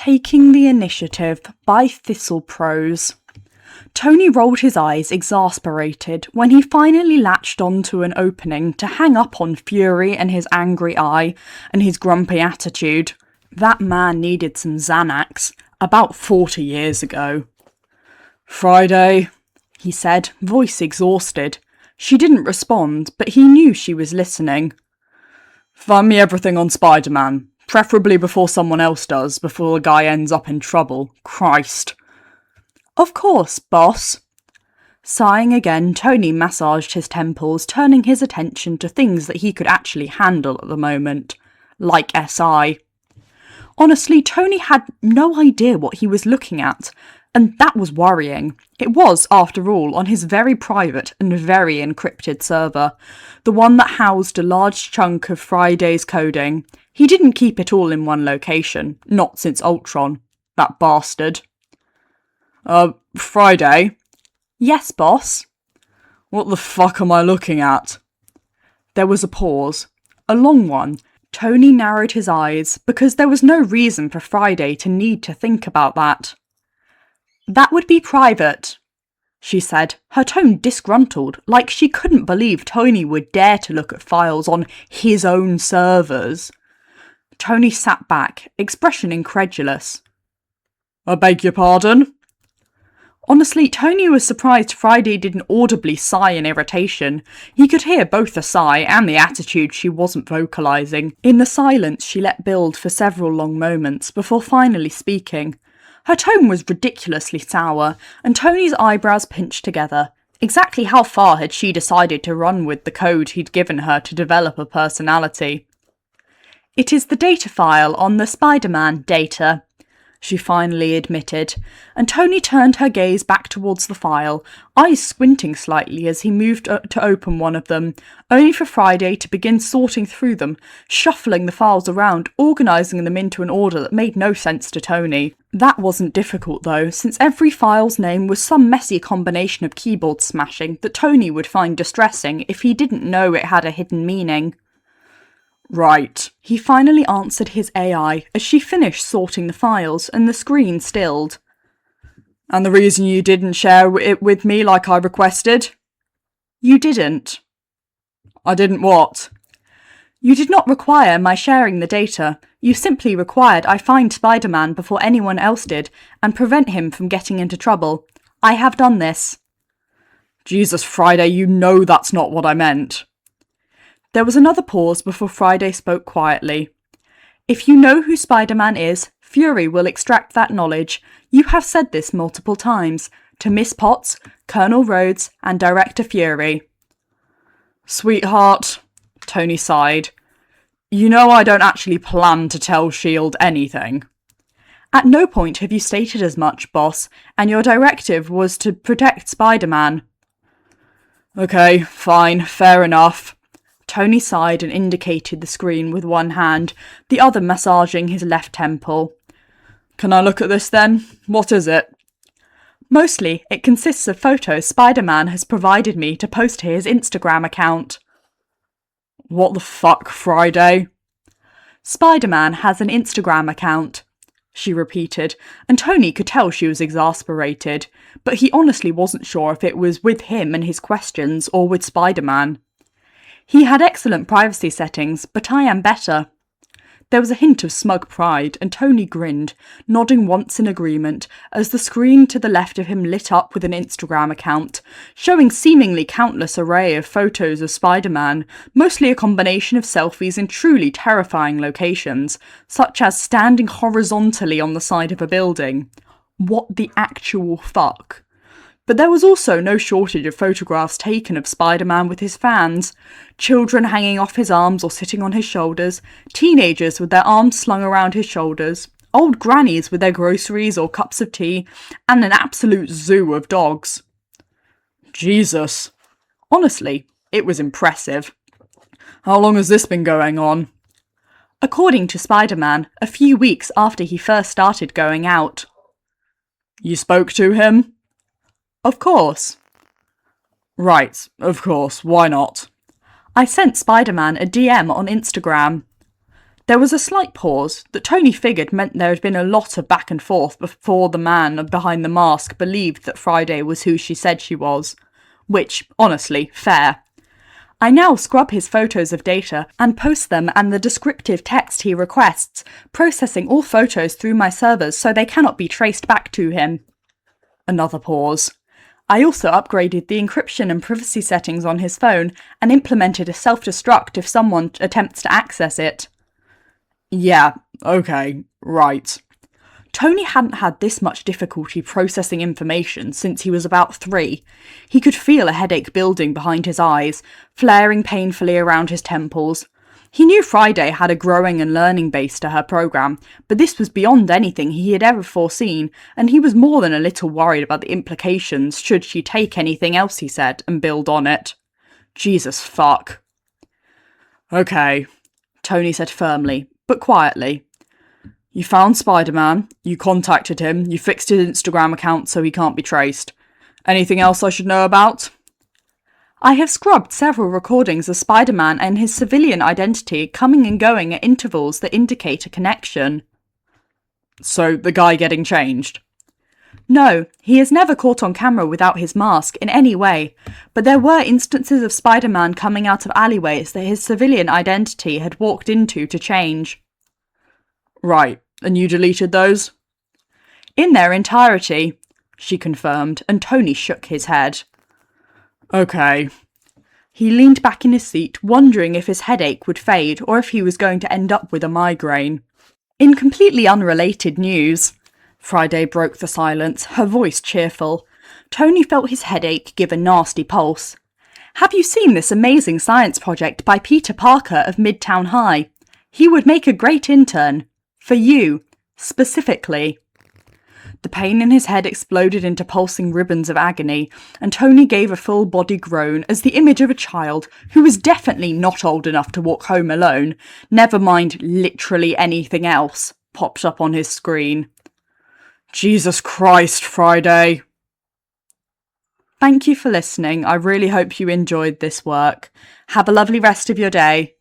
Taking the Initiative by ThistleProse. Tony rolled his eyes, exasperated, when he finally latched onto an opening to hang up on Fury and his angry eye and his grumpy attitude. That man needed some Xanax, about 40 years ago. "Friday," he said, voice exhausted. She didn't respond, but he knew she was listening. "Find me everything on Spider-Man. Preferably before someone else does, before the guy ends up in trouble. Christ." "Of course, boss." Sighing again, Tony massaged his temples, turning his attention to things that he could actually handle at the moment, like SI. Honestly, Tony had no idea what he was looking at, and that was worrying. It was, after all, on his very private and very encrypted server, the one that housed a large chunk of Friday's coding. He didn't keep it all in one location, not since Ultron. That bastard. Friday?" "Yes, boss." "What the fuck am I looking at?" There was a pause. A long one. Tony narrowed his eyes, because there was no reason for Friday to need to think about that. "That would be private," she said, her tone disgruntled, like she couldn't believe Tony would dare to look at files on his own servers. Tony sat back, expression incredulous. "I beg your pardon?" Honestly, Tony was surprised Friday didn't audibly sigh in irritation. He could hear both the sigh and the attitude she wasn't vocalising. In the silence she let build for several long moments before finally speaking. Her tone was ridiculously sour, and Tony's eyebrows pinched together. Exactly how far had she decided to run with the code he'd given her to develop a personality? "It is the data file on the Spider-Man data," she finally admitted, and Tony turned her gaze back towards the file, eyes squinting slightly as he moved to open one of them, only for Friday to begin sorting through them, shuffling the files around, organising them into an order that made no sense to Tony. That wasn't difficult though, since every file's name was some messy combination of keyboard smashing that Tony would find distressing if he didn't know it had a hidden meaning. "Right," he finally answered his AI as she finished sorting the files and the screen stilled. "And the reason you didn't share it with me like I requested?" "You didn't." "I didn't what?" "You did not require my sharing the data. You simply required I find Spider-Man before anyone else did and prevent him from getting into trouble. I have done this." "Jesus, Friday, you know that's not what I meant." There was another pause before Friday spoke quietly. "If you know who Spider-Man is, Fury will extract that knowledge. You have said this multiple times, to Miss Potts, Colonel Rhodes, and Director Fury." "Sweetheart," Tony sighed, "you know I don't actually plan to tell S.H.I.E.L.D. anything." "At no point have you stated as much, boss, and your directive was to protect Spider-Man." "Okay, fine, fair enough." Tony sighed and indicated the screen with one hand, the other massaging his left temple. "Can I look at this then? What is it?" "Mostly, it consists of photos Spider-Man has provided me to post to his Instagram account." "What the fuck, Friday?" "Spider-Man has an Instagram account," she repeated, and Tony could tell she was exasperated, but he honestly wasn't sure if it was with him and his questions or with Spider-Man. "He had excellent privacy settings, but I am better." There was a hint of smug pride, and Tony grinned, nodding once in agreement, as the screen to the left of him lit up with an Instagram account, showing seemingly countless array of photos of Spider-Man, mostly a combination of selfies in truly terrifying locations, such as standing horizontally on the side of a building. What the actual fuck? But there was also no shortage of photographs taken of Spider-Man with his fans. Children hanging off his arms or sitting on his shoulders, teenagers with their arms slung around his shoulders, old grannies with their groceries or cups of tea, and an absolute zoo of dogs. Jesus. Honestly, it was impressive. "How long has this been going on?" "According to Spider-Man, a few weeks after he first started going out." "You spoke to him?" "Of course." "Right, of course, why not?" "I sent Spider-Man a DM on Instagram." There was a slight pause that Tony figured meant there had been a lot of back and forth before the man behind the mask believed that Friday was who she said she was. Which, honestly, fair. I now scrub his photos of data and post them and the descriptive text he requests, processing all photos through my servers so they cannot be traced back to him. Another pause. I also upgraded the encryption and privacy settings on his phone and implemented a self-destruct if someone attempts to access it. Yeah, okay, right. Tony hadn't had this much difficulty processing information since he was about 3. He could feel a headache building behind his eyes, flaring painfully around his temples. He knew Friday had a growing and learning base to her program, but this was beyond anything he had ever foreseen, and he was more than a little worried about the implications should she take anything else he said and build on it. Jesus fuck. Okay, Tony said firmly, but quietly. You found Spider-Man, you contacted him, you fixed his Instagram account so he can't be traced. Anything else I should know about? I have scrubbed several recordings of Spider-Man and his civilian identity coming and going at intervals that indicate a connection. So the guy getting changed? No, he is never caught on camera without his mask in any way, but there were instances of Spider-Man coming out of alleyways that his civilian identity had walked into to change. Right, and you deleted those? In their entirety, she confirmed, and Tony shook his head. Okay. He leaned back in his seat, wondering if his headache would fade or if he was going to end up with a migraine. In completely unrelated news, Friday broke the silence, her voice cheerful. Tony felt his headache give a nasty pulse. Have you seen this amazing science project by Peter Parker of Midtown High? He would make a great intern. For you, specifically. The pain in his head exploded into pulsing ribbons of agony, and Tony gave a full-body groan as the image of a child, who was definitely not old enough to walk home alone, never mind literally anything else, popped up on his screen. Jesus Christ, Friday. Thank you for listening. I really hope you enjoyed this work. Have a lovely rest of your day.